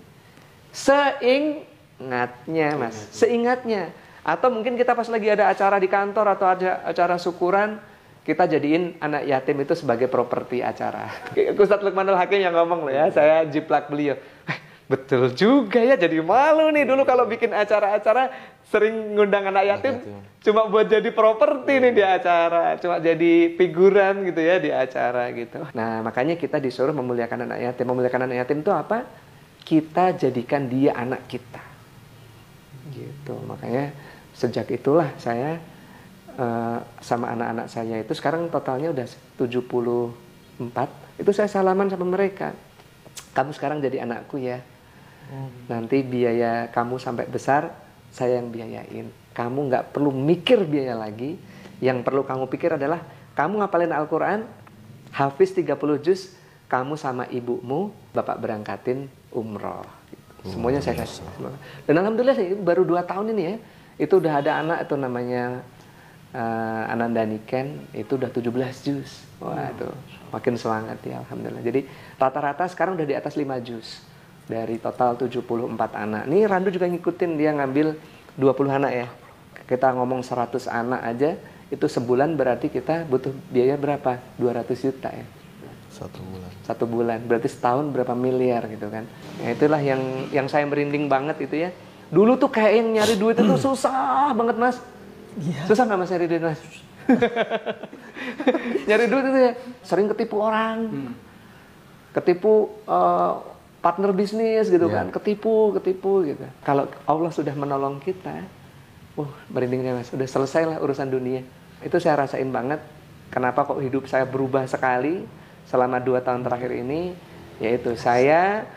Seingatnya Mas, seingatnya. Atau mungkin kita pas lagi ada acara di kantor atau ada acara syukuran, kita jadiin anak yatim itu sebagai properti acara. Ustadz Lukmanul Hakim yang ngomong loh ya, saya jiplak beliau. Betul juga ya, jadi malu nih dulu kalau bikin acara-acara sering ngundang anak yatim cuma buat jadi properti nih di acara, cuma jadi figuran gitu ya di acara gitu. Nah makanya kita disuruh memuliakan anak yatim. Memuliakan anak yatim itu apa? Kita jadikan dia anak kita gitu. Makanya sejak itulah saya sama anak-anak saya itu sekarang totalnya udah 74. Itu saya salaman sama mereka. Kamu sekarang jadi anakku ya. Nanti biaya kamu sampai besar saya yang biayain. Kamu nggak perlu mikir biaya lagi. Yang perlu kamu pikir adalah kamu ngapalin Al-Quran, hafiz 30 juz, kamu sama ibumu bapak berangkatin umroh. Semuanya saya kasih. Dan alhamdulillah baru 2 tahun ini ya, itu udah ada anak itu namanya Ananda Niken, itu udah 17 juz. Waduh, makin semangat ya alhamdulillah. Jadi rata-rata sekarang udah di atas 5 juz. Dari total 74 anak. Nih Randu juga ngikutin, dia ngambil 20 anak ya. Kita ngomong 100 anak aja, itu sebulan berarti kita butuh biaya berapa? 200 juta ya. 1 bulan. 1 bulan. Berarti setahun berapa miliar gitu kan. Ya itulah yang saya merinding banget itu ya. Dulu tuh kayak yang nyari duit itu susah banget Mas. Susah nggak Mas nyari duit Mas? Nyari duit itu ya sering ketipu orang. Ketipu partner bisnis gitu kan, ketipu gitu. Kalau Allah sudah menolong kita, merindingnya Mas, udah selesai lah urusan dunia. Itu saya rasain banget. Kenapa kok hidup saya berubah sekali selama 2 tahun terakhir ini? Yaitu saya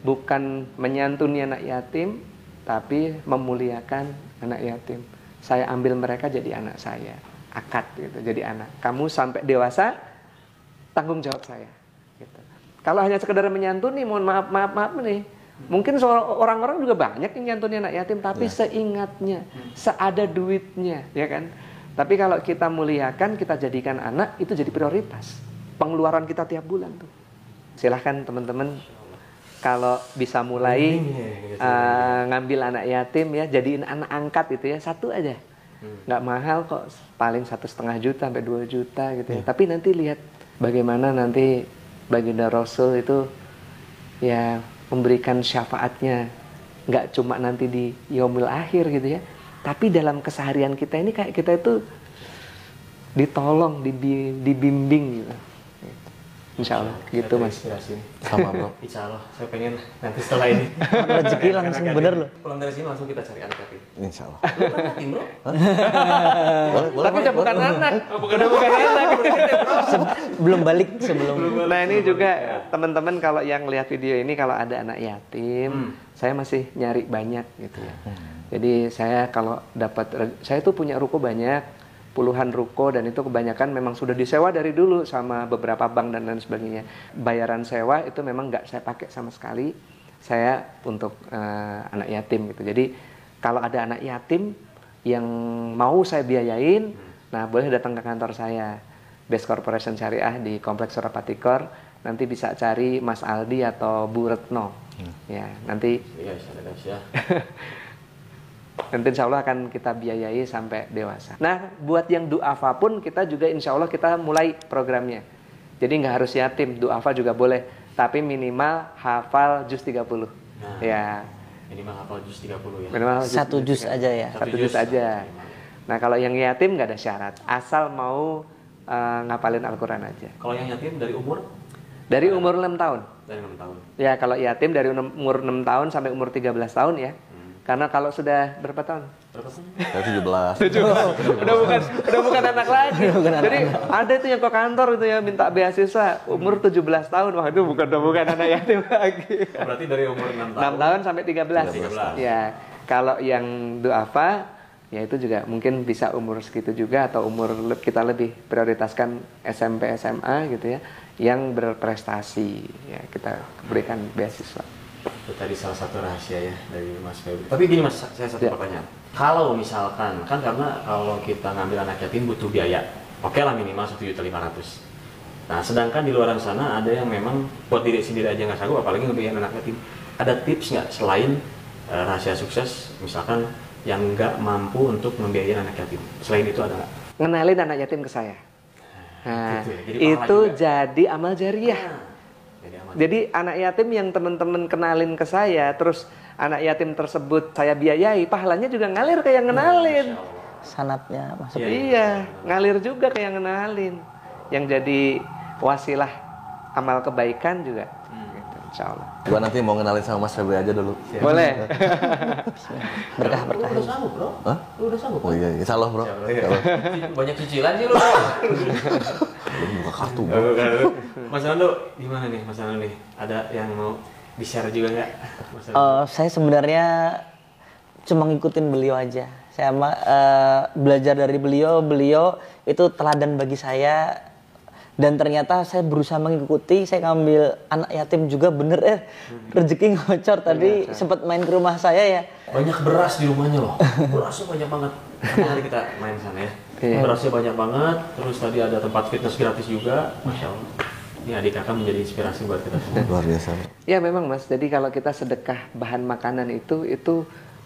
bukan menyantuni anak yatim, tapi memuliakan anak yatim. Saya ambil mereka jadi anak saya, akad gitu, jadi anak. Kamu sampai dewasa, tanggung jawab saya. Gitu. Kalau hanya sekedar menyantuni, mohon maaf nih. Mungkin orang-orang juga banyak yang nyantuni anak yatim, tapi seingatnya, seada duitnya, ya kan? Tapi kalau kita muliakan, kita jadikan anak, itu jadi prioritas. Pengeluaran kita tiap bulan tuh. Silahkan teman-teman, kalau bisa mulai ngambil anak yatim ya, jadiin anak angkat itu ya, 1 aja. Nggak mahal kok, paling 1,5 juta sampai 2 juta gitu ya. Tapi nanti lihat bagaimana nanti baginda Rasul itu ya memberikan syafaatnya, nggak cuma nanti di yaumil akhir gitu ya, tapi dalam keseharian kita ini kayak kita itu ditolong, dibimbing gitu. Insya Allah, gitu Mas. Inspirasi nih. Sama bro. Insya Allah, saya pengen nanti setelah ini. Rezeki langsung bener loh. Pulang dari sini langsung kita cari anak yatim. Insya Allah. Lu kan yatim bro? Tapi udah bukan anak, udah bukan anak. Belum balik sebelum. Nah ini juga teman-teman kalau yang lihat video ini kalau ada anak yatim, saya masih nyari banyak gitu ya. Jadi saya kalau dapat, saya tuh punya ruko banyak, puluhan ruko dan itu kebanyakan memang sudah disewa dari dulu sama beberapa bank dan lain sebagainya. Bayaran sewa itu memang nggak saya pakai sama sekali, saya untuk anak yatim gitu. Jadi kalau ada anak yatim yang mau saya biayain, nah boleh datang ke kantor saya, Best Corporation Syariah di Kompleks Surapatikor. Nanti bisa cari Mas Aldi atau Bu Retno. Ya, nanti Iya, guys ya. nanti insya Allah akan kita biayai sampai dewasa. Nah, buat yang duafa pun kita juga insya Allah kita mulai programnya. Jadi nggak harus yatim, duafa juga boleh. Tapi minimal hafal juz 30. Nah. Ya, Minimal hafal juz 30 ya. minimal Satu juz aja ya. Satu juz aja. Nah, kalau yang yatim nggak ada syarat. Asal mau ngapalin Al-Quran aja. Kalau yang yatim dari umur? Dari umur 6 tahun. Dari 6 tahun. Ya, kalau yatim dari umur 6 tahun sampai umur 13 tahun ya. Karena kalau sudah berapa tahun? Berapa sih? Dari 17. udah bukan anak lagi. Jadi ada itu yang ke kantor itu ya minta beasiswa umur 17 tahun. Wah, itu udah bukan anak yatim lagi. Berarti dari umur 6 tahun. 6 tahun sampai 13. 13. Ya. Kalau yang duafa ya itu juga mungkin bisa umur segitu juga atau umur kita lebih prioritaskan SMP SMA gitu ya yang berprestasi ya kita berikan beasiswa. Itu tadi salah satu rahasia ya dari Mas Febri. Tapi gini Mas, saya satu pertanyaan. Kalau misalkan, kan karena kalau kita ngambil anak yatim butuh biaya. Oke lah minimal 1.500.000. Nah sedangkan di luar sana ada yang memang buat diri sendiri aja nggak sanggup, apalagi ngebiayain anak yatim. Ada tips nggak selain rahasia sukses, misalkan yang nggak mampu untuk membiayain anak yatim? Selain itu ada nggak? Ngenalin anak yatim ke saya. Nah, Gitu ya, jadi pahala itu juga. jadi amal jariah. Jadi anak yatim yang teman-teman kenalin ke saya, terus anak yatim tersebut saya biayai, pahalanya juga ngalir kayak yang ngenalin. Sanatnya masuk. Iya, ngalir juga kayak yang ngenalin. Yang jadi wasilah amal kebaikan juga. Gitu, insya Allah. Gua nanti mau kenalin sama Mas Febri aja dulu. Boleh. Berkah-berkah. Lu udah sanggup bro? Hah? Lu udah sanggup? Oh iya, insya Allah bro. Banyak cicilan sih lu. Belum buka kartu bro. Mas Nando, gimana nih Mas Nando nih? Ada yang mau di-share juga nggak? Mas Nando? Saya sebenarnya cuma ngikutin beliau aja. Saya belajar dari beliau. Beliau itu teladan bagi saya. Dan ternyata saya berusaha mengikuti. Saya ngambil anak yatim juga bener rezeki ngocor. Tadi sempat main ke rumah saya ya. Banyak beras di rumahnya loh. Berasnya banyak banget. Nanti kita main sana ya. Berasnya banyak banget. Terus tadi ada tempat fitness gratis juga. Masya Allah. Ini adik kakak menjadi inspirasi buat kita semua. Luar biasa bro. Ya memang Mas, jadi kalau kita sedekah bahan makanan itu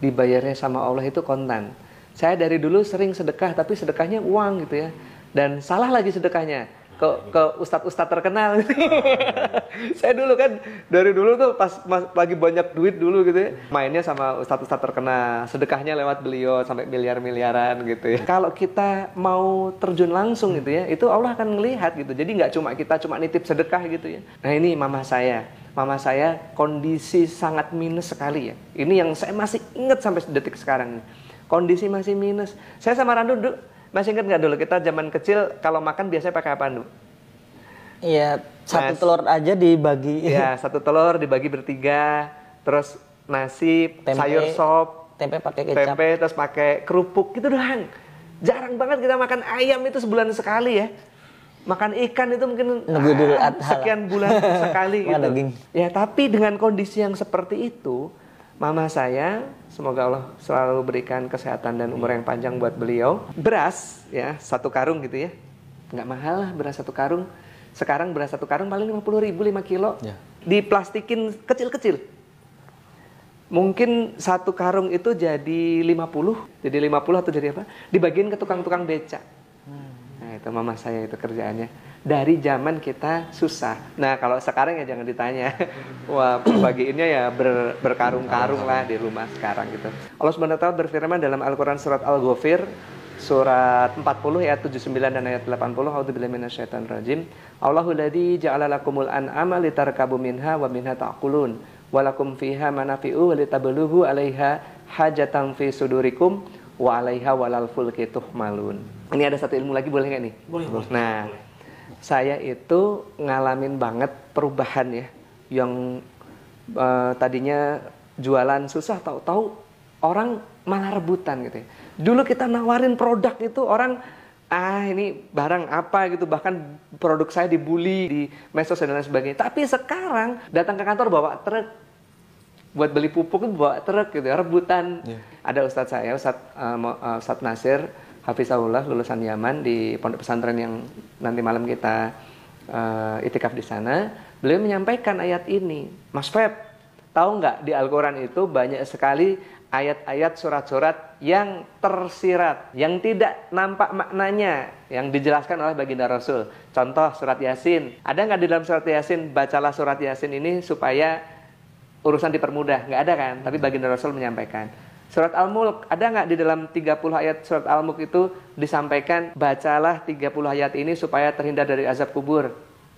dibayarnya sama Allah itu kontan. Saya dari dulu sering sedekah, tapi sedekahnya uang gitu ya. Dan salah lagi sedekahnya ke ustadz-ustadz terkenal. Saya dulu kan dari dulu tuh pas lagi banyak duit dulu gitu ya, mainnya sama ustadz-ustadz terkenal, sedekahnya lewat beliau sampai miliar-miliaran gitu ya. Kalau kita mau terjun langsung gitu ya, itu Allah akan ngelihat gitu. Jadi nggak cuma kita nitip sedekah gitu ya. Nah ini mama saya kondisi sangat minus sekali ya. Ini yang saya masih ingat sampai detik sekarang. Kondisi masih minus. Saya sama Randu dulu, masih ingat nggak dulu kita zaman kecil kalau makan biasanya pakai apa dulu? Iya, satu telur aja dibagi. Ya, satu telur dibagi bertiga, terus nasi, Tempe. sayur sop, Tempe pakai kecap. tempe, terus pakai kerupuk gitu doang. Jarang banget kita makan ayam itu sebulan sekali ya. Makan ikan itu mungkin Idul Adha lah. sekian bulan sekali Makan gitu. daging. Ya, tapi dengan kondisi yang seperti itu, mama saya, semoga Allah selalu berikan kesehatan dan umur yang panjang buat beliau. Beras ya, satu karung gitu ya. Nggak mahal lah beras satu karung. Sekarang beras satu karung paling 50.000 5 kilo. Ya. Diplastikin kecil-kecil. Mungkin satu karung itu jadi 50. Jadi 50 atau jadi apa? Dibagiin ke tukang-tukang beca. Nah itu mama saya itu kerjaannya. Dari zaman kita susah. Nah kalau sekarang ya jangan ditanya. Wah bagiinnya ya berkarung-karung lah di rumah sekarang gitu. Allah SWT berfirman dalam Al-Quran surat Al-Ghafir surat 40 ayat 79 dan ayat 80. A'udzubillahi minasyaitonir rajim. Allahul ladzi ja'ala lakumul an'ama litarkabu minha wa minha ta'kulun wa lakum fiha manafi'u wa litablughu 'alaiha hajatan fi sudurikum wa 'alaiha walal fulki tuhmalun. Ini ada satu ilmu lagi, boleh nggak nih? Boleh. Nah, saya itu ngalamin banget perubahan ya, yang tadinya jualan susah, tahu-tahu orang malah rebutan gitu ya. Dulu kita nawarin produk itu orang, ini barang apa gitu, bahkan produk saya dibully di medsos dan lain sebagainya. Tapi sekarang datang ke kantor bawa truk, buat beli pupuk itu bawa truk gitu ya, rebutan. Ada ustadz saya, Ustadz Nasir Hafizahullah, lulusan Yaman di pondok pesantren yang nanti malam kita itikaf di sana. Beliau menyampaikan ayat ini. Mas Feb, tahu nggak di Al-Quran itu banyak sekali ayat-ayat surat-surat yang tersirat, yang tidak nampak maknanya, yang dijelaskan oleh baginda Rasul. Contoh surat Yasin. Ada nggak di dalam surat Yasin, bacalah surat Yasin ini supaya urusan dipermudah? Nggak ada kan? Tapi baginda Rasul menyampaikan. Surat Al-Mulk, ada nggak di dalam 30 ayat surat Al-Mulk itu disampaikan, bacalah 30 ayat ini supaya terhindar dari azab kubur?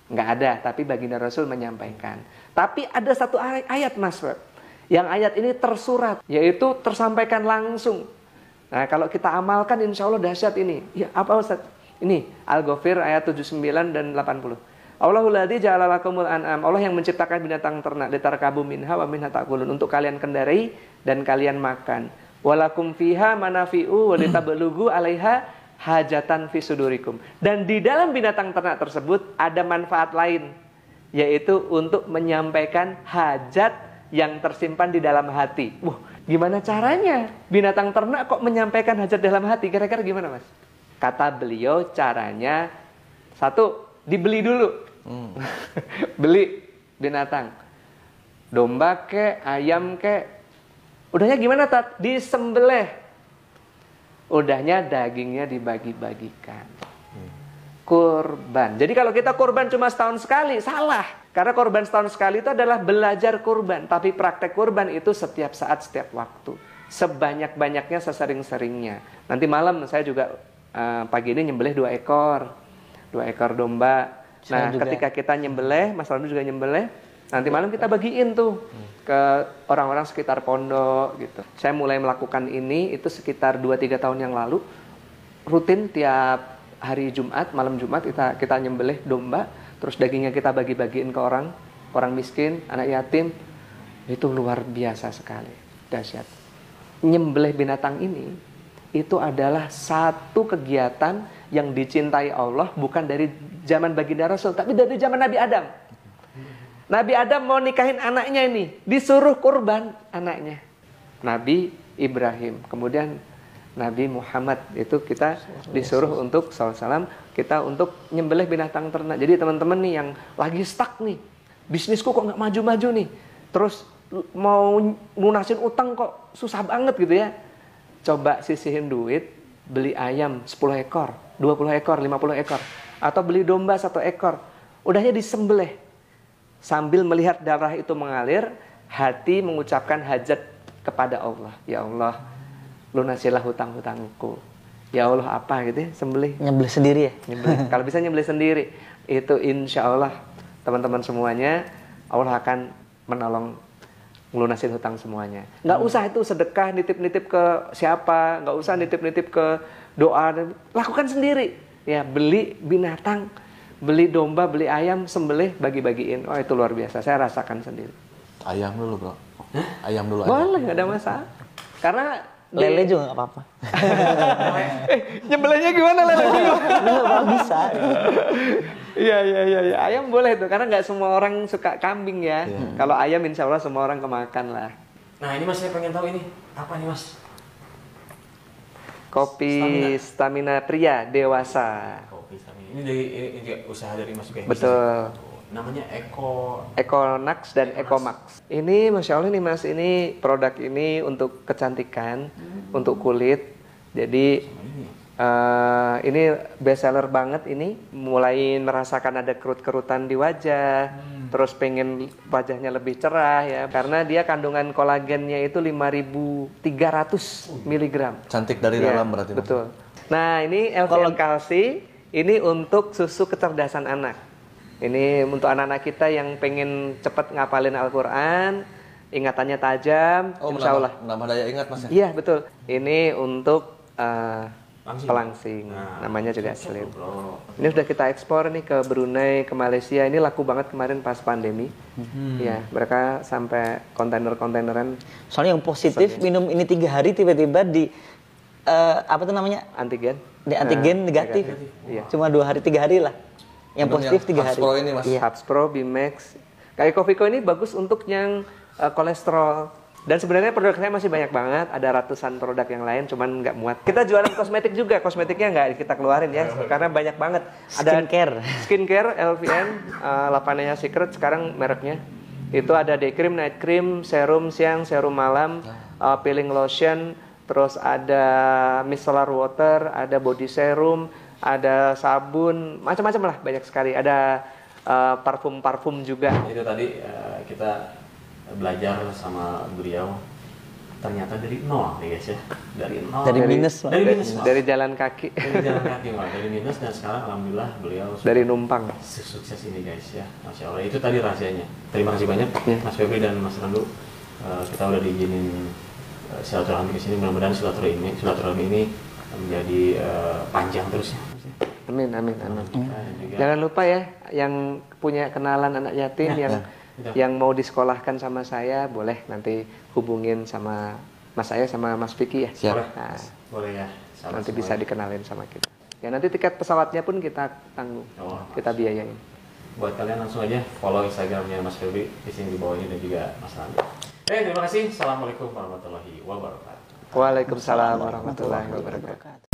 Nggak ada, tapi baginda Rasul menyampaikan. Tapi ada satu ayat, Mas Feb, yang ayat ini tersurat, yaitu tersampaikan langsung. Nah, kalau kita amalkan insya Allah dahsyat ini. Ya, apa Ustaz? Ini Al-Ghafir ayat 79 dan 80. Allahul ladzi ja'ala lakumul an'am. Allah yang menciptakan binatang ternak, litarkabu minha wa minha ta'kulun, untuk kalian kendarai dan kalian makan. Walakum fiha manafi'u wa litablughu 'alaiha hajatan fi sudurikum. Dan di dalam binatang ternak tersebut ada manfaat lain, yaitu untuk menyampaikan hajat yang tersimpan di dalam hati. Wah, gimana caranya binatang ternak kok menyampaikan hajat dalam hati? Kira-kira gimana, Mas? Kata beliau, caranya satu, dibeli dulu. Beli binatang, domba ke, ayam ke. Udahnya gimana, Tat? Disembelih. Udahnya dagingnya dibagi-bagikan. Kurban. Jadi kalau kita kurban cuma setahun sekali, salah. Karena kurban setahun sekali itu adalah belajar kurban. Tapi praktek kurban itu setiap saat, setiap waktu. Sebanyak-banyaknya, sesering-seringnya. Nanti malam saya juga pagi ini nyembelih 2 ekor. 2 ekor domba. Nah, ketika kita nyembelih, Mas Randu juga nyembelih, nanti malam kita bagiin tuh ke orang-orang sekitar pondok gitu. Saya mulai melakukan ini itu sekitar 2-3 tahun yang lalu. Rutin tiap hari Jumat, malam Jumat kita nyembelih domba, terus dagingnya kita bagi-bagiin ke orang miskin, anak yatim. Itu luar biasa sekali, dahsyat. Nyembelih binatang ini itu adalah satu kegiatan yang dicintai Allah, bukan dari zaman baginda Rasul, tapi dari zaman Nabi Adam. Nabi Adam mau nikahin anaknya ini, disuruh kurban anaknya. Nabi Ibrahim, kemudian Nabi Muhammad, itu kita disuruh untuk SAW, kita untuk nyembelih binatang ternak. Jadi teman-teman nih yang lagi stuck nih, bisnisku kok nggak maju-maju nih, terus mau lunasin utang kok susah banget gitu ya. Coba sisihin duit, beli ayam 10 ekor, 20 ekor, 50 ekor. Atau beli domba 1 ekor. Udahnya disembelih. Sambil melihat darah itu mengalir, hati mengucapkan hajat kepada Allah. Ya Allah, lunasilah hutang-hutangku. Ya Allah, apa gitu ya, sembelih. Nyembelih sendiri ya? Nyembelih. Kalau bisa nyembelih sendiri. Itu insya Allah, teman-teman semuanya, Allah akan menolong ngelunasin hutang semuanya. Nggak usah itu sedekah, nitip-nitip ke siapa, nggak usah nitip-nitip ke doa, lakukan sendiri. Ya, beli binatang, beli domba, beli ayam, sembelih, bagi-bagiin. Oh, itu luar biasa, saya rasakan sendiri. Ayam dulu, Bro. Ayam dulu. Boleh, nggak ada masalah. Karena Lele juga nggak apa-apa. Nyembelihnya gimana lele dulu? Bisa. Iya. Ayam boleh tuh, karena nggak semua orang suka kambing ya. Kalau ayam insya Allah semua orang kemakan lah. Nah ini Mas, saya pengen tahu ini apa nih Mas? Kopi stamina pria dewasa. Kopi stamina. Ini dari ini usaha dari Mas juga. Betul. Namanya Econax dan Ecomax. Ini Masya Allah nih Mas, ini produk ini untuk kecantikan, untuk kulit. Jadi ini best seller banget ini. Mulai merasakan ada kerut-kerutan di wajah, terus pengen wajahnya lebih cerah ya. Karena dia kandungan kolagennya itu 5.300 mg. Cantik dari dalam berarti. Betul. Nah, ini LVN Kalsi, ini untuk susu kecerdasan anak. Ini untuk anak-anak kita yang pengen cepat ngapalin Al-Quran, ingatannya tajam, insya Allah. Menambah daya ingat Mas ya? Iya, betul. Ini untuk Langsing. pelangsing, Nah, namanya juga slim. bro. Ini sudah kita ekspor nih ke Brunei, ke Malaysia. Ini laku banget kemarin pas pandemi. Ya, mereka sampai kontainer-kontaineran Soalnya yang positif minum ini 3 hari tiba-tiba di apa tuh namanya? antigen. Di antigen negatif. Iya. Cuma 2 hari 3 hari lah. Yang Minum positif yang 3 hari. Hubs Pro ini Mas. Iya. Hubs Pro, Bimax. Kayak Covico ini bagus untuk yang kolesterol. Dan sebenarnya produk saya masih banyak banget. Ada ratusan produk yang lain, cuman nggak muat. Kita jualan kosmetik juga. Kosmetiknya nggak kita keluarin ya, karena banyak banget. Ada skincare LVN, Lavanaya Secret sekarang mereknya. Itu ada day cream, night cream, serum siang, serum malam, peeling lotion, terus ada micellar water, ada body serum, ada sabun, macam-macam lah, banyak sekali. Ada parfum-parfum juga. Itu tadi kita belajar sama beliau, ternyata dari nol nih guys ya, dari nol, Dari minus, Pak. dari minus, Pak. Dari jalan kaki, Dari jalan kaki, Pak. Dari minus, dan sekarang alhamdulillah beliau dari numpang. sukses ini guys ya, masya Allah. Itu tadi rahasianya. Terima kasih banyak Mas Febri dan Mas Randu. Kita udah diizinin silaturahmi ke sini. Mudah-mudahan silaturahmi ini menjadi panjang terus ya. Amin, amin, amin. Juga Jangan lupa ya, yang punya kenalan anak yatim yang mau disekolahkan sama saya, boleh nanti hubungin sama Mas saya sama Mas Vicky ya. Siap. boleh, Nah, boleh ya. Sahabat nanti semua bisa ya. dikenalin sama kita. Ya nanti tiket pesawatnya pun kita tanggung, Oh, kita biayain. Buat kalian langsung aja follow Instagramnya Mas Febri di sini di bawah ini, dan juga Mas Randu. Terima kasih. Assalamualaikum warahmatullahi wabarakatuh. Waalaikumsalam warahmatullahi wabarakatuh.